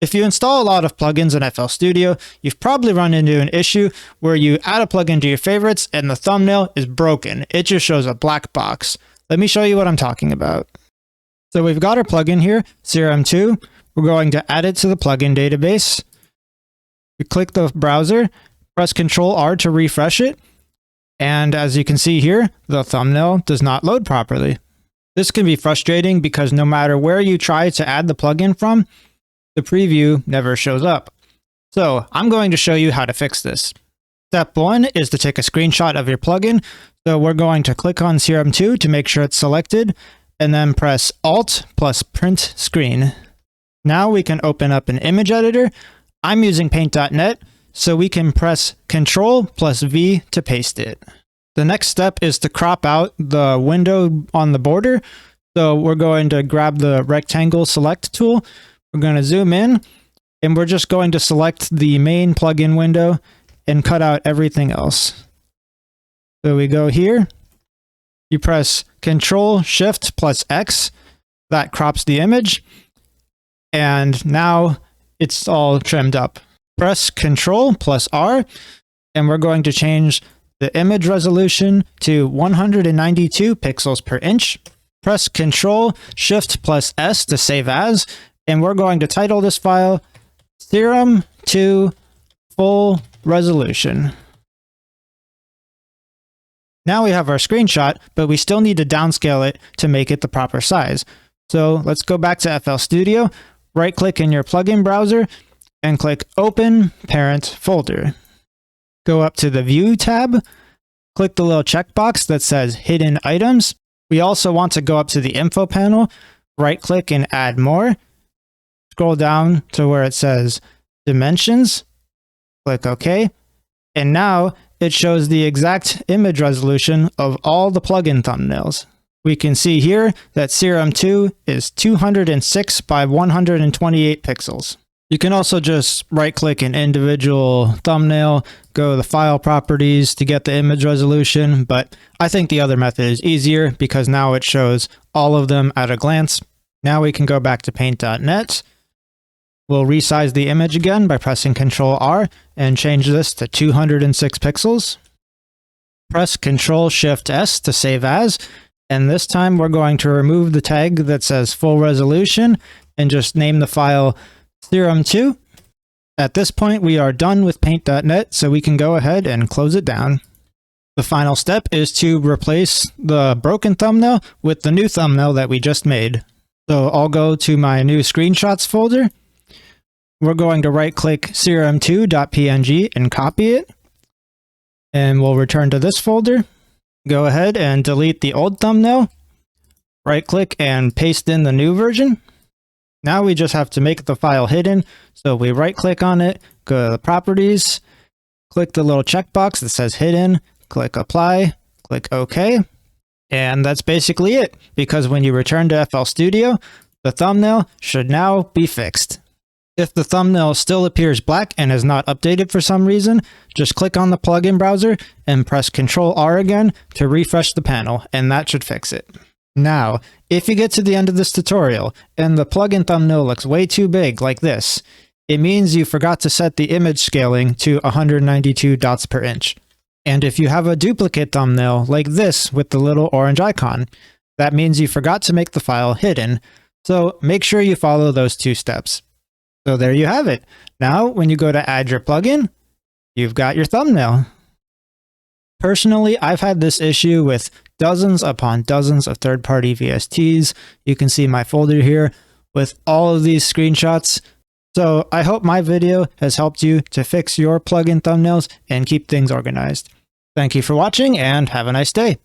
If you install a lot of plugins in FL Studio, you've probably run into an issue where you add a plugin to your favorites and the thumbnail is broken. It just shows a black box. Let me show you what I'm talking about. So we've got our plugin here, CRM2. We're going to add it to the plugin database. We click the browser, press Ctrl-R to refresh it, and as you can see here, the thumbnail does not load properly. This can be frustrating because no matter where you try to add the plugin from, the preview never shows up. So I'm going to show you how to fix this. Step 1 is to take a screenshot of your plugin. So we're going to click on CRM2 to make sure it's selected, and then press Alt plus Print Screen. Now we can open up an image editor. I'm using Paint.net, so we can press Ctrl plus V to paste it. The next step is to crop out the window on the border. So we're going to grab the rectangle select tool. We're going to zoom in, and we're just going to select the main plugin window and cut out everything else. So we go here, you press Ctrl Shift plus X, that crops the image, and now it's all trimmed up. Press Ctrl plus R, and we're going to change the image resolution to 192 pixels per inch. Press Ctrl Shift plus S to save as, and we're going to title this file Serum 2 Full Resolution. Now we have our screenshot, but we still need to downscale it to make it the proper size. So let's go back to FL Studio, right-click in your plugin browser, and click Open Parent Folder. Go up to the View tab, click the little checkbox that says Hidden Items. We also want to go up to the Info panel, right-click and Add More. Scroll down to where it says Dimensions, click OK, and now it shows the exact image resolution of all the plugin thumbnails. We can see here that CRM2 is 206 by 128 pixels. You can also just right-click an individual thumbnail, go to the file properties to get the image resolution, but I think the other method is easier because now it shows all of them at a glance. Now we can go back to Paint.net. We'll resize the image again by pressing Ctrl-R and change this to 206 pixels. Press Ctrl-Shift-S to save as, and this time we're going to remove the tag that says full resolution and just name the file Serum2. At this point, we are done with Paint.net, so we can go ahead and close it down. The final step is to replace the broken thumbnail with the new thumbnail that we just made. So I'll go to my new screenshots folder. We're going to right-click serum2.png and copy it. And we'll return to this folder. Go ahead and delete the old thumbnail. Right-click and paste in the new version. Now we just have to make the file hidden. So we right-click on it, go to the properties, click the little checkbox that says hidden, click apply, click OK. And that's basically it, because when you return to FL Studio, the thumbnail should now be fixed. If the thumbnail still appears black and is not updated for some reason, just click on the plugin browser and press Ctrl-R again to refresh the panel, and that should fix it. Now, if you get to the end of this tutorial and the plugin thumbnail looks way too big like this, it means you forgot to set the image scaling to 192 dots per inch. And if you have a duplicate thumbnail like this with the little orange icon, that means you forgot to make the file hidden. So make sure you follow those two steps. So there you have it. Now, when you go to add your plugin, you've got your thumbnail. Personally, I've had this issue with dozens upon dozens of third-party VSTs. You can see my folder here with all of these screenshots. So I hope my video has helped you to fix your plugin thumbnails and keep things organized. Thank you for watching and have a nice day.